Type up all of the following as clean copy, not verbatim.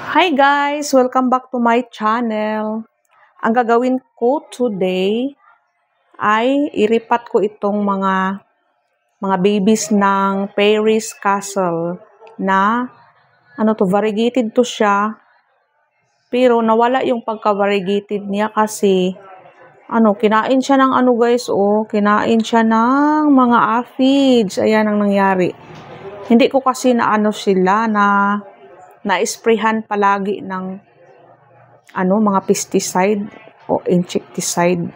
Hi guys! Welcome back to my channel. Ang gagawin ko today ay iripat ko itong mga babies ng Paris Castle na variegated to siya. Pero nawala yung pagka-variegated niya kasi kinain siya ng guys, kinain siya ng mga aphids. Ayan ang nangyari. Hindi ko kasi sila na-sprayhan palagi ng mga pesticide o insecticide.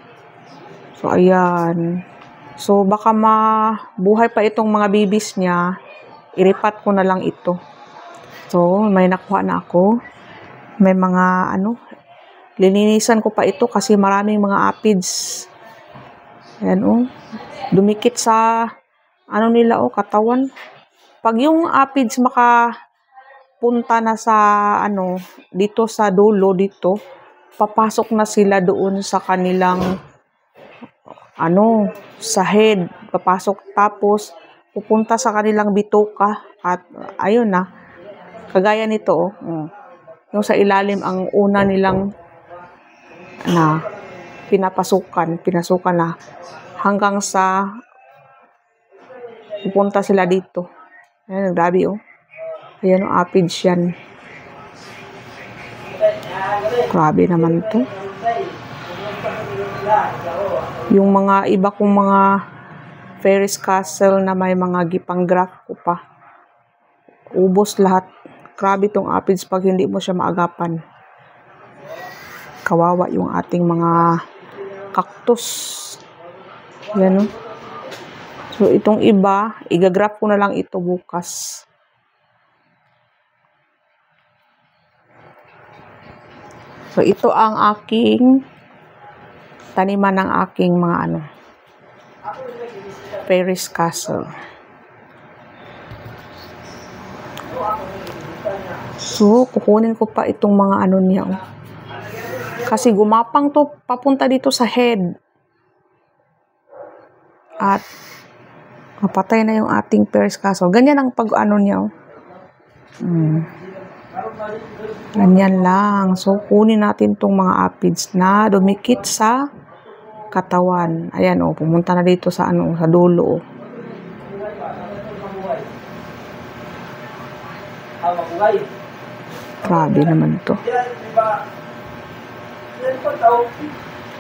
So, ayan. So, baka mabuhay pa itong mga babies niya. Iripat ko na lang ito. So, may nakuha na ako. May mga lininisan ko pa ito kasi maraming mga aphids. Ayan, dumikit sa nila, katawan. Pag yung aphids punta na sa dito sa dulo dito, papasok na sila doon sa kanilang sa head, papasok tapos pupunta sa kanilang bituka at ayun na kagaya nito yung sa ilalim ang una nilang pinasukan na hanggang sa pupunta sila dito. Ayan, grabe ayan aphids yan. Grabe naman to. Yung mga iba kong mga Paris Castle na may mga gipang-graft ko pa. Ubos lahat. Grabe tong aphids pag hindi mo siya maagapan. Kawawa yung ating mga cactus. Yan So itong iba, igagraft ko na lang ito bukas. So, ito ang aking taniman ng aking mga Paris Castle. So, kukunin ko pa itong mga niya. Kasi gumapang to papunta dito sa head. At mapatay na yung ating Paris Castle. Ganyan ang pag niya. Ganyan lang. So, kunin natin tong mga aphids na dumikit sa katawan. Ayan, pumunta na dito sa sa dulo. Grabe naman to.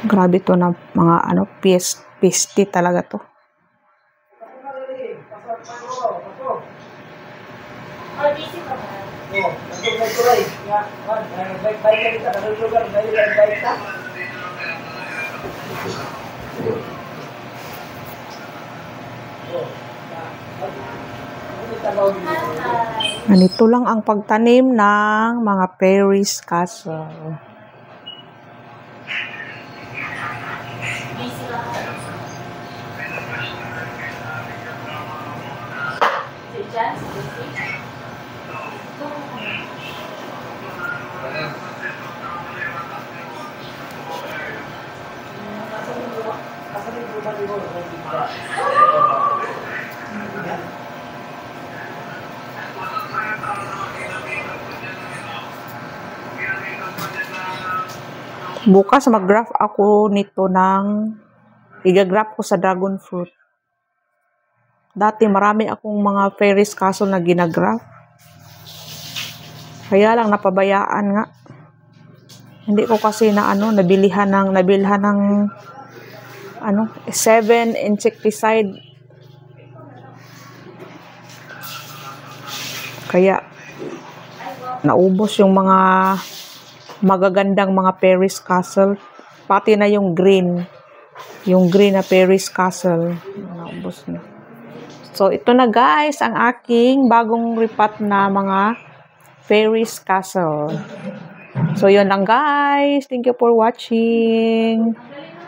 Grabe to na mga peste talaga to. Ganito lang ang pagtanim ng mga Paris Castle. Bukas mag-graft ako nito igagraft ko sa dragon fruit. Dati marami akong mga Paris Castle na ginagraft. Kaya lang napabayaan nga. Hindi ko kasi nabilhan ng 7 insecticide. Kaya naubos yung mga magagandang mga Paris Castle, pati na yung green na Paris Castle, naubos na. So ito na guys ang aking bagong ripat na mga Paris Castle. So yun lang guys, thank you for watching.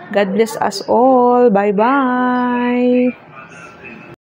God bless us all. Bye bye.